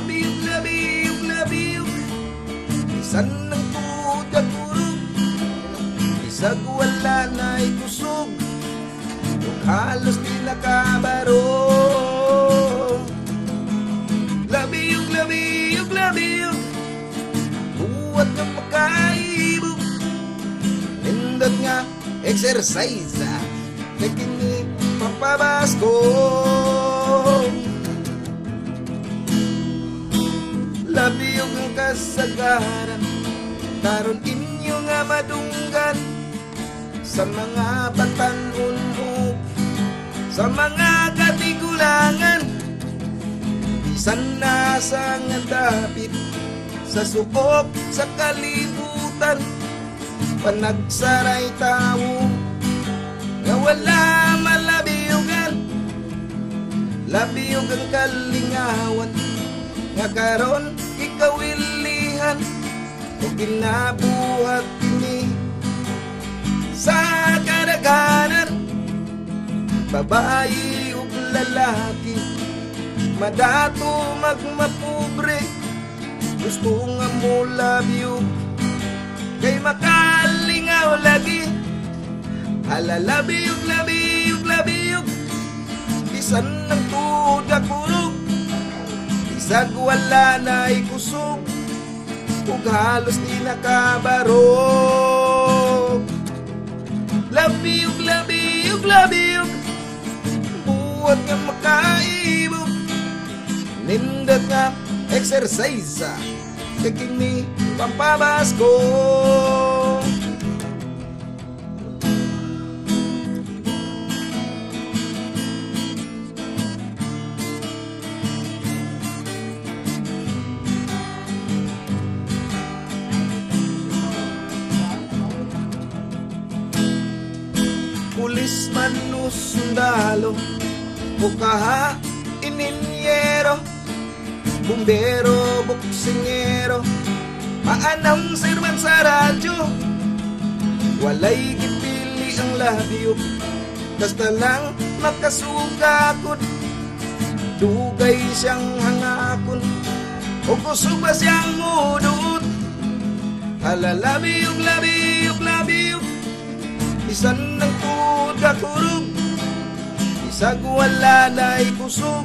Labiyog, labiyog, labiyog, bisan ng tuod at urog, bisag wala na'y kusog, kung halos di nakabarog. Labiyog, labiyog, labiyog, buwat ng makaibog, nindot nga exercise, kay kini pampabasko. Labiyog ang kasagaran, karon inyo nga madunggan, sa mga batan-unhog, sa mga katigulangan, bisan nasa nga dapit, sa suok, sa kalibutan, panagsaray tao, nga wala malabiyugan. Labiyog ang kalingawan, nga karon ikaw ilihan, o ginabuhat kini sa kadaganan. Babae o lalaki, madato magmapobre, gusto nga mo labiyog, kay makalingaw lagi. Hala labiyog, labiyog, labiyog, bisan ng tuod at kurog, bisag wala na'y kusog, ug halos di nakabarog. Labiyog, labiyog, labiyog, buwat nga makaibog, nindot nga exercise, kay kini pampabasko. Pulis man o sundalo, o kaha ininyero, bumbero, boksingero, ma-announcer man sa radyo, walay gipili ang labiyog, basta lang makasugakod, dugay siyang hangakon, o kusog ba siyang muduot. Hala labiyog, labiyog, labiyog, bisan ng tuod at kurog, bisag wala na'y kusog,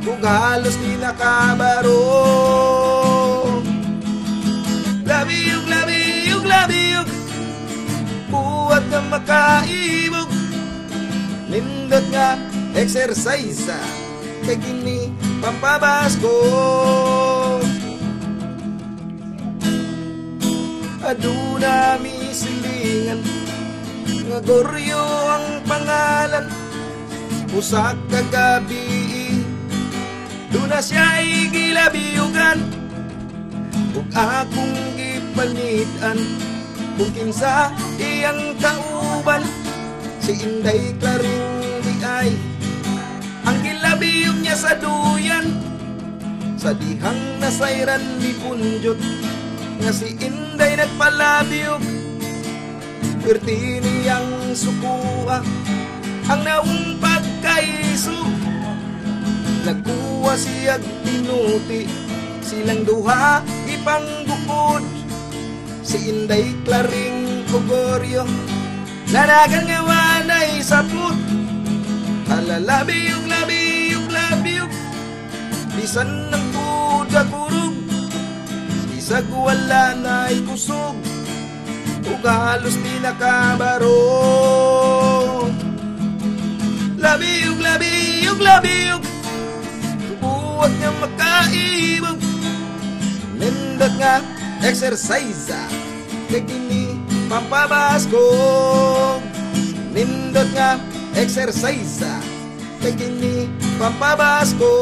kung halos di nakabarog. Labiyog, labiyog, labiyog, buwat na makaibog, nindot nga exercise, kay kini pampabasko. Aduna mi silingan, nga goryo ang pangalan, usa ka gabi, duna siya'y gilabiyugan, ug akong gipanitan, kung kinsa iyang kauban, si Inday Claring di ay, ang gilabiyog niya sa duyan, sa dihang nasayran ni Punjot, nga si Inday nagpalabiyog, perti niyang sukuha, ang naong pagkaiso, nagkuha siyag tinuti, silang duha ipanggukod, si Inday Claring Kogoryo, nanagan nga wanay saput. Hala labiyog, labiyog, labiyog, bisan ng tuod at kurog, bisag wala na'y kusog, ug halos di nakabarog. Labiyog, labiyog, labiyog, buwat nga makaibog, nindot nga exercise, kay kini pampabasko. Nindot nga exercise, kay kini pampabasko.